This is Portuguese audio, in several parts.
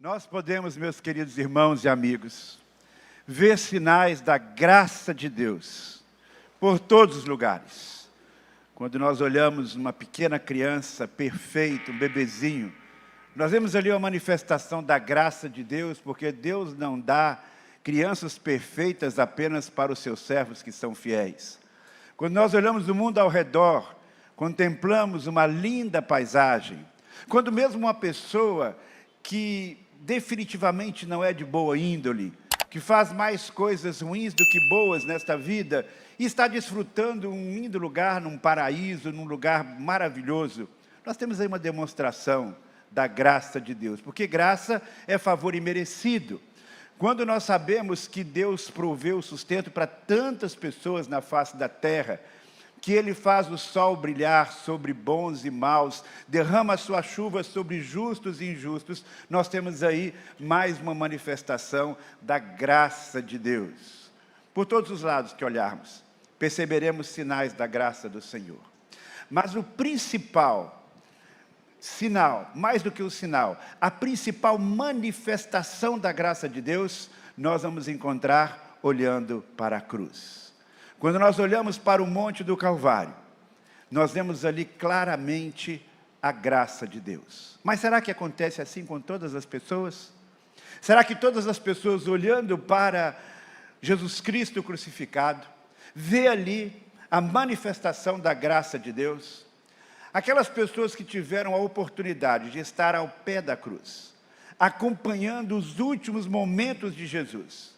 Nós podemos, meus queridos irmãos e amigos, ver sinais da graça de Deus por todos os lugares. Quando nós olhamos uma pequena criança perfeita, um bebezinho, nós vemos ali uma manifestação da graça de Deus, porque Deus não dá crianças perfeitas apenas para os seus servos que são fiéis. Quando nós olhamos o mundo ao redor, contemplamos uma linda paisagem, quando mesmo uma pessoa que definitivamente não é de boa índole, que faz mais coisas ruins do que boas nesta vida, e está desfrutando um lindo lugar, num paraíso, num lugar maravilhoso, nós temos aí uma demonstração da graça de Deus, porque graça é favor imerecido. Quando nós sabemos que Deus proveu o sustento para tantas pessoas na face da terra, que Ele faz o sol brilhar sobre bons e maus, derrama a sua chuva sobre justos e injustos, nós temos aí mais uma manifestação da graça de Deus. Por todos os lados que olharmos, perceberemos sinais da graça do Senhor. Mas o principal sinal, mais do que o sinal, a principal manifestação da graça de Deus, nós vamos encontrar olhando para a cruz. Quando nós olhamos para o Monte do Calvário, nós vemos ali claramente a graça de Deus. Mas será que acontece assim com todas as pessoas? Será que todas as pessoas olhando para Jesus Cristo crucificado, vê ali a manifestação da graça de Deus? Aquelas pessoas que tiveram a oportunidade de estar ao pé da cruz, acompanhando os últimos momentos de Jesus,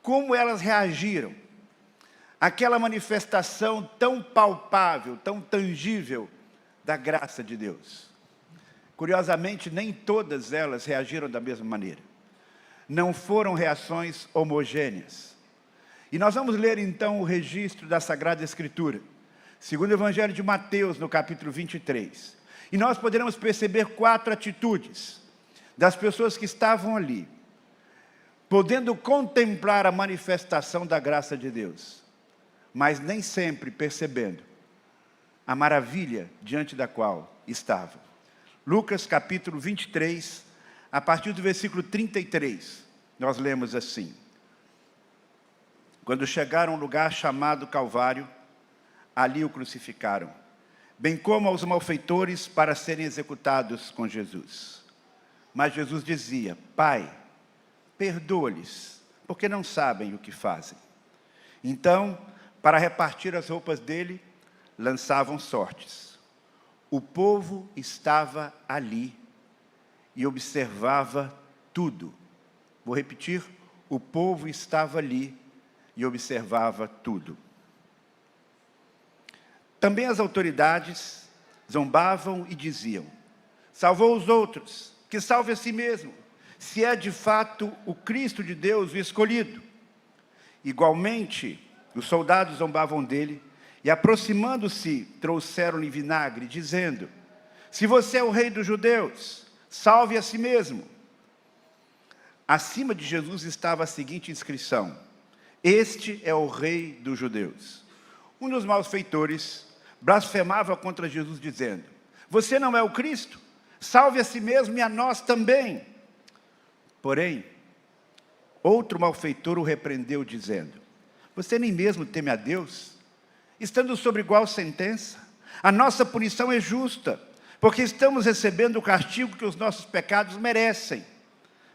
como elas reagiram? Aquela manifestação tão palpável, tão tangível da graça de Deus. Curiosamente, nem todas elas reagiram da mesma maneira. Não foram reações homogêneas. E nós vamos ler então o registro da Sagrada Escritura, segundo o Evangelho de Mateus, no capítulo 23. E nós poderemos perceber 4 atitudes das pessoas que estavam ali, podendo contemplar a manifestação da graça de Deus, mas nem sempre percebendo a maravilha diante da qual estavam. Lucas capítulo 23, a partir do versículo 33, nós lemos assim: quando chegaram a um lugar chamado Calvário, ali o crucificaram, bem como aos malfeitores para serem executados com Jesus. Mas Jesus dizia: Pai, perdoa-lhes, porque não sabem o que fazem. Então, para repartir as roupas dele, lançavam sortes. O povo estava ali e observava tudo. Vou repetir: o povo estava ali e observava tudo. Também as autoridades zombavam e diziam: salvou os outros, que salve a si mesmo, se é de fato o Cristo de Deus, o escolhido. Igualmente, os soldados zombavam dele e, aproximando-se, trouxeram-lhe vinagre, dizendo: se você é o rei dos judeus, salve a si mesmo. Acima de Jesus estava a seguinte inscrição: este é o rei dos judeus. Um dos malfeitores blasfemava contra Jesus, dizendo: você não é o Cristo? Salve a si mesmo e a nós também. Porém, outro malfeitor o repreendeu, dizendo: você nem mesmo teme a Deus? Estando sob igual sentença, a nossa punição é justa, porque estamos recebendo o castigo que os nossos pecados merecem.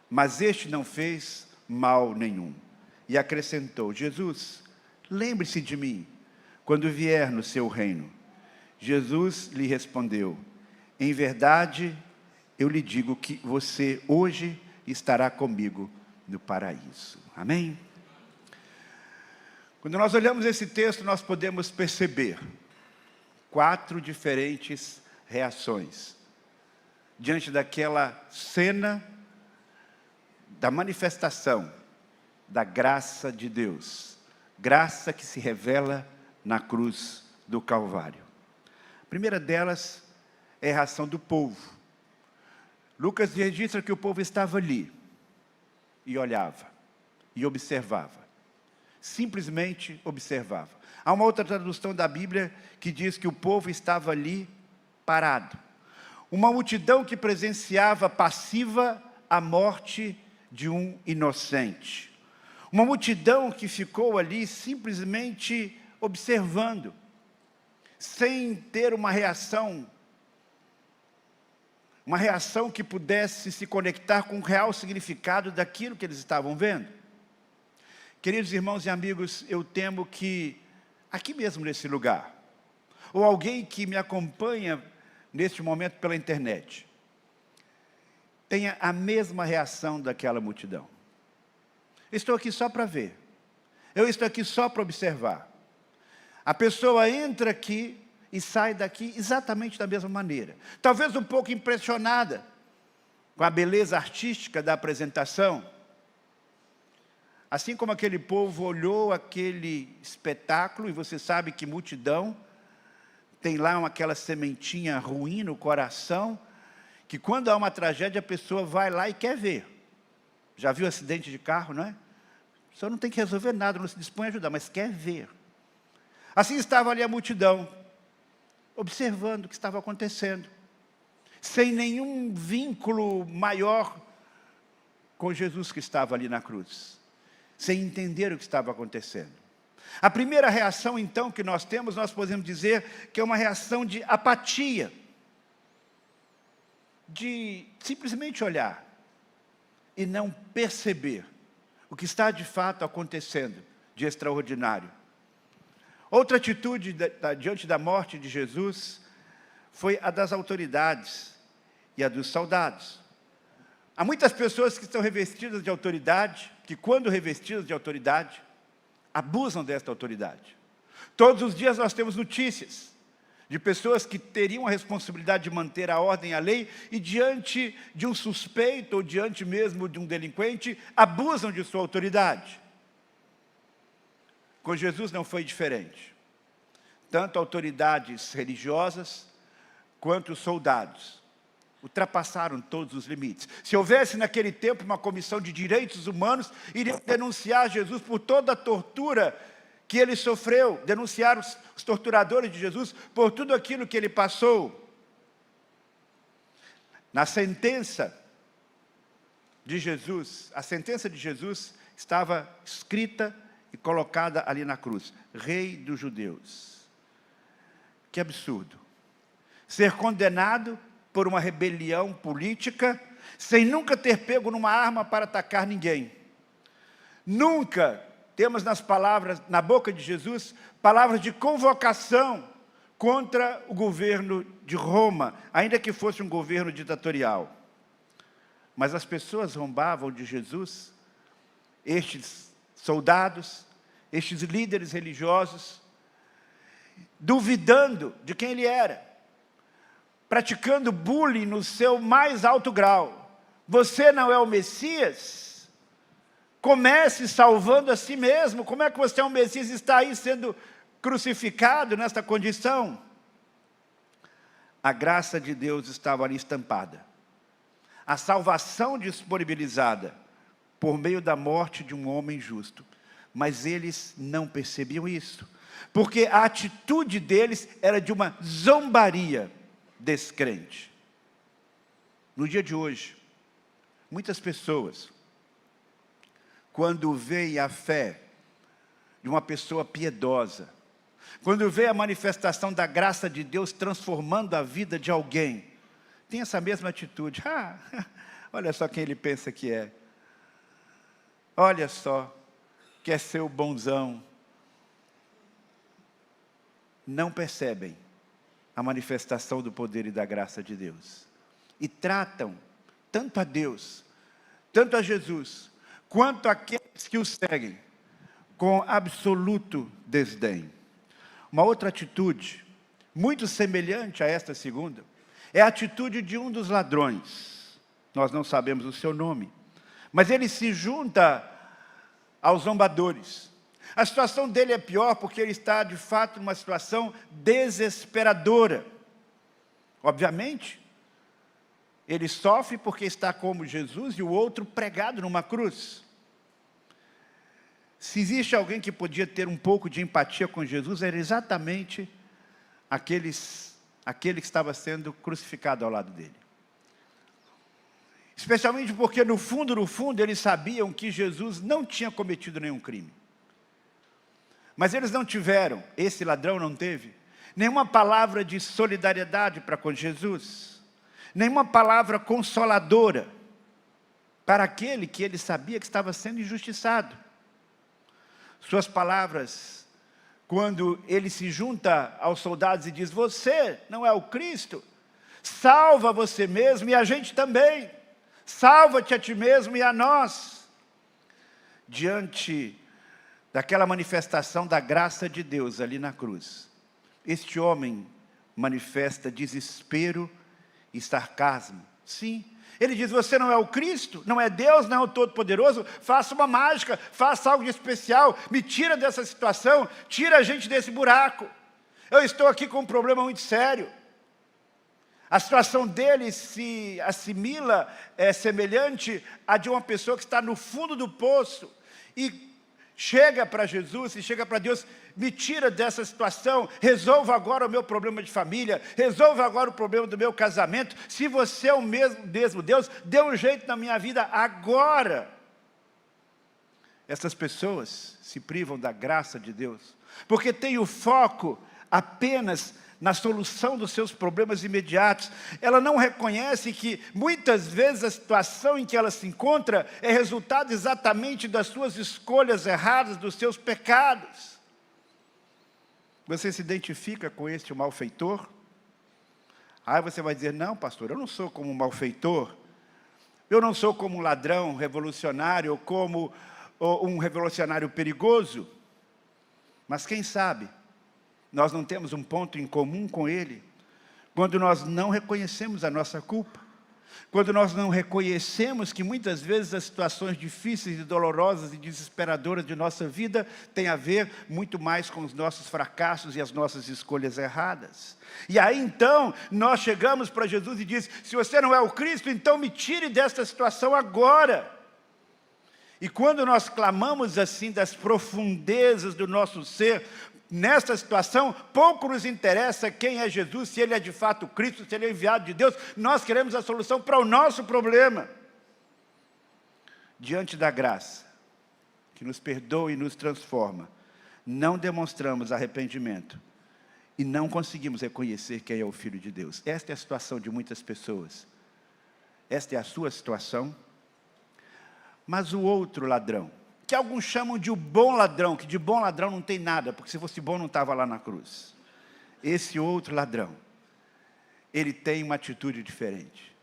Mas este não fez mal nenhum. E acrescentou: Jesus, lembre-se de mim, quando vier no seu reino. Jesus lhe respondeu: em verdade, eu lhe digo que você hoje estará comigo no paraíso. Amém? Quando nós olhamos esse texto, nós podemos perceber 4 diferentes reações diante daquela cena da manifestação da graça de Deus, graça que se revela na cruz do Calvário. A primeira delas é a reação do povo. Lucas registra que o povo estava ali e olhava e observava. Simplesmente observava. Há uma outra tradução da Bíblia que diz que o povo estava ali parado. Uma multidão que presenciava passiva a morte de um inocente. Uma multidão que ficou ali simplesmente observando, sem ter uma reação que pudesse se conectar com o real significado daquilo que eles estavam vendo. Queridos irmãos e amigos, eu temo que aqui mesmo nesse lugar, ou alguém que me acompanha neste momento pela internet, tenha a mesma reação daquela multidão. Estou aqui só para ver. Eu estou aqui só para observar. A pessoa entra aqui e sai daqui exatamente da mesma maneira. Talvez um pouco impressionada com a beleza artística da apresentação. Assim como aquele povo olhou aquele espetáculo, e você sabe que multidão tem lá aquela sementinha ruim no coração, que quando há uma tragédia a pessoa vai lá e quer ver. Já viu acidente de carro, não é? A pessoa não tem que resolver nada, não se dispõe a ajudar, mas quer ver. Assim estava ali a multidão, observando o que estava acontecendo, sem nenhum vínculo maior com Jesus que estava ali na cruz, sem entender o que estava acontecendo. A primeira reação, então, que nós temos, nós podemos dizer que é uma reação de apatia, de simplesmente olhar e não perceber o que está de fato acontecendo de extraordinário. Outra atitude diante da morte de Jesus foi a das autoridades e a dos soldados. Há muitas pessoas que estão revestidas de autoridade, que quando revestidas de autoridade, abusam desta autoridade. Todos os dias nós temos notícias de pessoas que teriam a responsabilidade de manter a ordem e a lei, e diante de um suspeito, ou diante mesmo de um delinquente, abusam de sua autoridade. Com Jesus não foi diferente. Tanto autoridades religiosas, quanto soldados ultrapassaram todos os limites. Se houvesse naquele tempo uma comissão de direitos humanos, iria denunciar Jesus por toda a tortura que ele sofreu, denunciar os torturadores de Jesus por tudo aquilo que ele passou. Na sentença de Jesus, a sentença de Jesus estava escrita e colocada ali na cruz: Rei dos Judeus. Que absurdo! Ser condenado por uma rebelião política, sem nunca ter pego numa arma para atacar ninguém. Nunca temos na boca de Jesus, palavras de convocação contra o governo de Roma, ainda que fosse um governo ditatorial. Mas as pessoas zombavam de Jesus, estes soldados, estes líderes religiosos, duvidando de quem ele era, praticando bullying no seu mais alto grau. Você não é o Messias? Comece salvando a si mesmo. Como é que você é um Messias e está aí sendo crucificado nesta condição? A graça de Deus estava ali estampada. A salvação disponibilizada por meio da morte de um homem justo. Mas eles não percebiam isso, porque a atitude deles era de uma zombaria descrente. No dia de hoje, muitas pessoas, quando veem a fé de uma pessoa piedosa, quando vê a manifestação da graça de Deus transformando a vida de alguém, tem essa mesma atitude. Olha só quem ele pensa que é. Olha só, quer ser o bonzão. Não percebem a manifestação do poder e da graça de Deus. E tratam tanto a Deus, tanto a Jesus, quanto aqueles que o seguem, com absoluto desdém. Uma outra atitude, muito semelhante a esta segunda, é a atitude de um dos ladrões. Nós não sabemos o seu nome, mas ele se junta aos zombadores. A situação dele é pior porque ele está, de fato, numa situação desesperadora. Obviamente, ele sofre porque está como Jesus e o outro pregado numa cruz. Se existe alguém que podia ter um pouco de empatia com Jesus, era exatamente aquele que estava sendo crucificado ao lado dele. Especialmente porque no fundo, eles sabiam que Jesus não tinha cometido nenhum crime. Mas eles não tiveram, esse ladrão não teve, nenhuma palavra de solidariedade para com Jesus, nenhuma palavra consoladora para aquele que ele sabia que estava sendo injustiçado. Suas palavras, quando ele se junta aos soldados e diz: você não é o Cristo, salva você mesmo e a gente também, salva-te a ti mesmo e a nós. Diante daquela manifestação da graça de Deus ali na cruz, este homem manifesta desespero e sarcasmo. Sim, ele diz: você não é o Cristo, não é Deus, não é o Todo-Poderoso, faça uma mágica, faça algo de especial, me tira dessa situação, tira a gente desse buraco. Eu estou aqui com um problema muito sério. A situação dele se assimila, semelhante à de uma pessoa que está no fundo do poço e chega para Jesus e chega para Deus: me tira dessa situação, resolva agora o meu problema de família, resolva agora o problema do meu casamento. Se você é o mesmo Deus, dê um jeito na minha vida agora. Essas pessoas se privam da graça de Deus, porque têm o foco apenas na solução dos seus problemas imediatos. Ela não reconhece que muitas vezes a situação em que ela se encontra é resultado exatamente das suas escolhas erradas, dos seus pecados. Você se identifica com este malfeitor? Aí você vai dizer: não, pastor, eu não sou como um malfeitor, eu não sou como um ladrão revolucionário, ou como um revolucionário perigoso. Mas quem sabe nós não temos um ponto em comum com ele, quando nós não reconhecemos a nossa culpa, quando nós não reconhecemos que muitas vezes as situações difíceis e dolorosas e desesperadoras de nossa vida têm a ver muito mais com os nossos fracassos e as nossas escolhas erradas. E aí então nós chegamos para Jesus e diz: se você não é o Cristo, então me tire desta situação agora. E quando nós clamamos assim das profundezas do nosso ser, nesta situação, pouco nos interessa quem é Jesus, se ele é de fato Cristo, se ele é enviado de Deus. Nós queremos a solução para o nosso problema. Diante da graça, que nos perdoa e nos transforma, não demonstramos arrependimento e não conseguimos reconhecer quem é o Filho de Deus. Esta é a situação de muitas pessoas. Esta é a sua situação. Mas o outro ladrão, que alguns chamam de o bom ladrão, que de bom ladrão não tem nada, porque se fosse bom não estava lá na cruz. Esse outro ladrão, ele tem uma atitude diferente.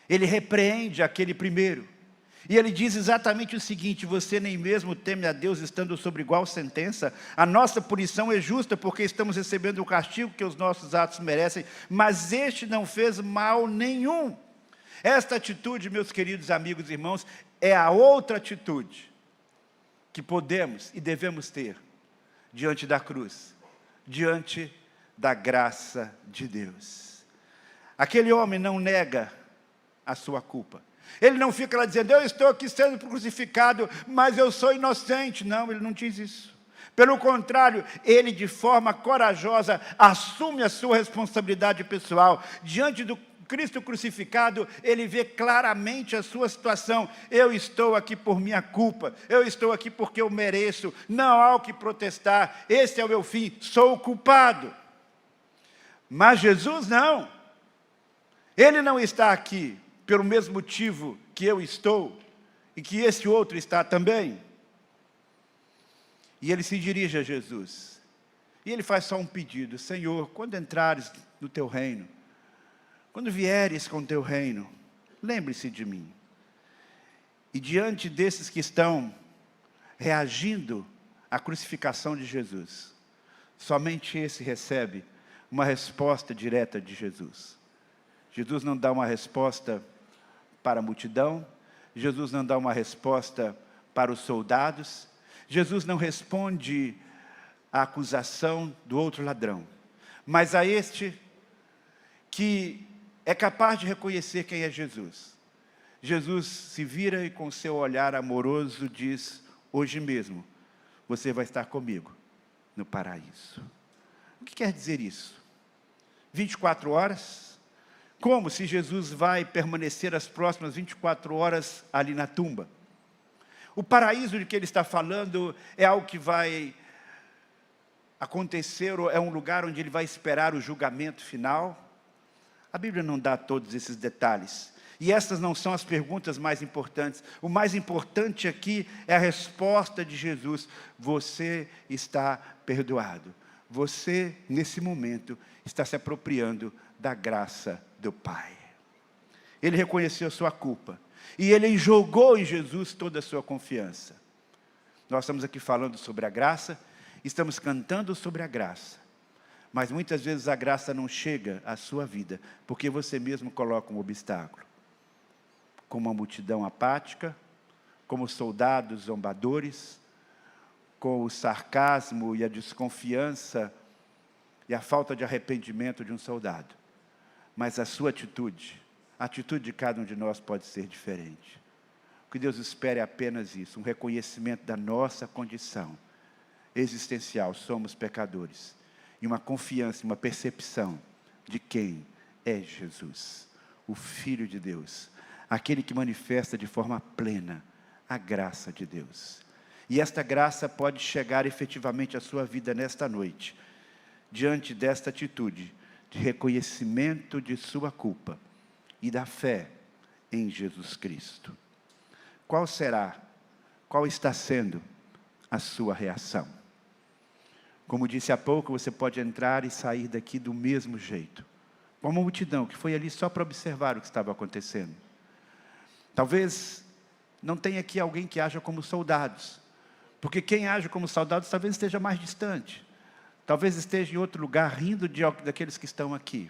Ele repreende aquele primeiro, e ele diz exatamente o seguinte: você nem mesmo teme a Deus, estando sob igual sentença? A nossa punição é justa, porque estamos recebendo o castigo que os nossos atos merecem, mas este não fez mal nenhum. Esta atitude, meus queridos amigos e irmãos, é a outra atitude que podemos e devemos ter diante da cruz, diante da graça de Deus. Aquele homem não nega a sua culpa. Ele não fica lá dizendo: eu estou aqui sendo crucificado, mas eu sou inocente. Não, ele não diz isso. Pelo contrário, ele de forma corajosa assume a sua responsabilidade pessoal. Diante do Cristo crucificado, ele vê claramente a sua situação. Eu estou aqui por minha culpa, eu estou aqui porque eu mereço, não há o que protestar, esse é o meu fim, sou o culpado. Mas Jesus não, ele não está aqui pelo mesmo motivo que eu estou, e que esse outro está também. E ele se dirige a Jesus, e ele faz só um pedido: Senhor, quando entrares no teu reino, quando vieres com o teu reino, lembre-se de mim. E diante desses que estão reagindo à crucificação de Jesus, somente esse recebe uma resposta direta de Jesus. Jesus não dá uma resposta para a multidão, Jesus não dá uma resposta para os soldados, Jesus não responde à acusação do outro ladrão, mas a este que é capaz de reconhecer quem é Jesus. Jesus se vira e com seu olhar amoroso diz: hoje mesmo você vai estar comigo no paraíso. O que quer dizer isso? 24 horas? Como se Jesus vai permanecer as próximas 24 horas ali na tumba? O paraíso de que ele está falando é algo que vai acontecer, ou é um lugar onde ele vai esperar o julgamento final? A Bíblia não dá todos esses detalhes. E essas não são as perguntas mais importantes. O mais importante aqui é a resposta de Jesus. Você está perdoado. Você, nesse momento, está se apropriando da graça do Pai. Ele reconheceu a sua culpa. E ele jogou em Jesus toda a sua confiança. Nós estamos aqui falando sobre a graça, estamos cantando sobre a graça. Mas muitas vezes a graça não chega à sua vida, porque você mesmo coloca um obstáculo. Como uma multidão apática, como soldados zombadores, com o sarcasmo e a desconfiança e a falta de arrependimento de um soldado. Mas a sua atitude, a atitude de cada um de nós pode ser diferente. O que Deus espera é apenas isso, um reconhecimento da nossa condição existencial, somos pecadores, e uma confiança, uma percepção de quem é Jesus, o Filho de Deus, aquele que manifesta de forma plena a graça de Deus. E esta graça pode chegar efetivamente à sua vida nesta noite, diante desta atitude de reconhecimento de sua culpa e da fé em Jesus Cristo. Qual está sendo a sua reação? Como disse há pouco, você pode entrar e sair daqui do mesmo jeito, como uma multidão que foi ali só para observar o que estava acontecendo. Talvez não tenha aqui alguém que haja como soldados, porque quem age como soldados talvez esteja mais distante, talvez esteja em outro lugar rindo daqueles que estão aqui.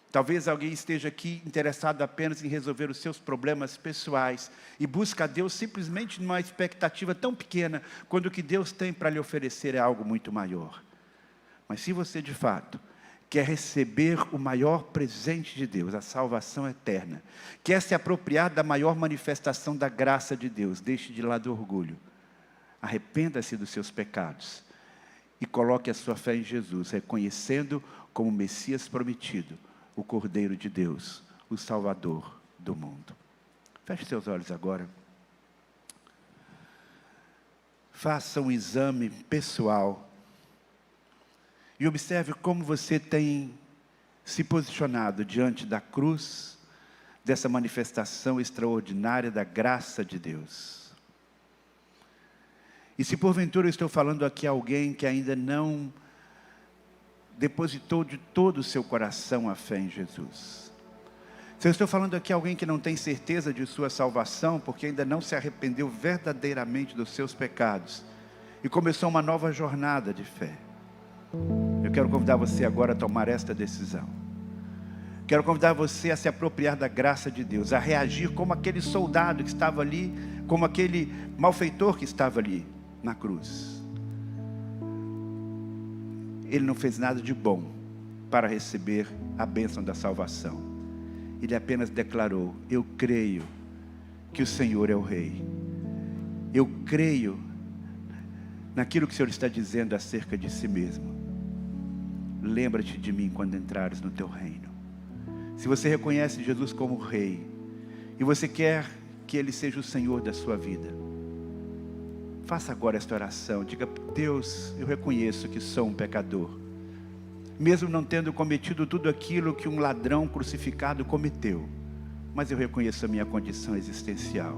Talvez alguém esteja aqui interessado apenas em resolver os seus problemas pessoais e busca a Deus simplesmente numa expectativa tão pequena, quando o que Deus tem para lhe oferecer é algo muito maior. Mas se você de fato quer receber o maior presente de Deus, a salvação eterna, quer se apropriar da maior manifestação da graça de Deus, deixe de lado o orgulho, arrependa-se dos seus pecados e coloque a sua fé em Jesus, reconhecendo como Messias prometido, o Cordeiro de Deus, o Salvador do mundo. Feche seus olhos agora. Faça um exame pessoal e observe como você tem se posicionado diante da cruz, dessa manifestação extraordinária da graça de Deus. E se porventura eu estou falando aqui a alguém que ainda não depositou de todo o seu coração a fé em Jesus. Se eu estou falando aqui a alguém que não tem certeza de sua salvação, porque ainda não se arrependeu verdadeiramente dos seus pecados, e começou uma nova jornada de fé, eu quero convidar você agora a tomar esta decisão. Quero convidar você a se apropriar da graça de Deus, a reagir como aquele soldado que estava ali, como aquele malfeitor que estava ali na cruz. Ele não fez nada de bom para receber a bênção da salvação. Ele apenas declarou: eu creio que o Senhor é o Rei. Eu creio naquilo que o Senhor está dizendo acerca de si mesmo. Lembra-te de mim quando entrares no teu reino. Se você reconhece Jesus como Rei, e você quer que Ele seja o Senhor da sua vida, faça agora esta oração. Diga: Deus, eu reconheço que sou um pecador, mesmo não tendo cometido tudo aquilo que um ladrão crucificado cometeu, mas eu reconheço a minha condição existencial,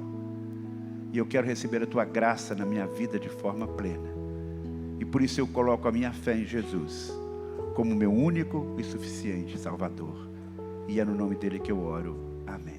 e eu quero receber a Tua graça na minha vida de forma plena, e por isso eu coloco a minha fé em Jesus, como meu único e suficiente Salvador, e é no nome dEle que eu oro, amém.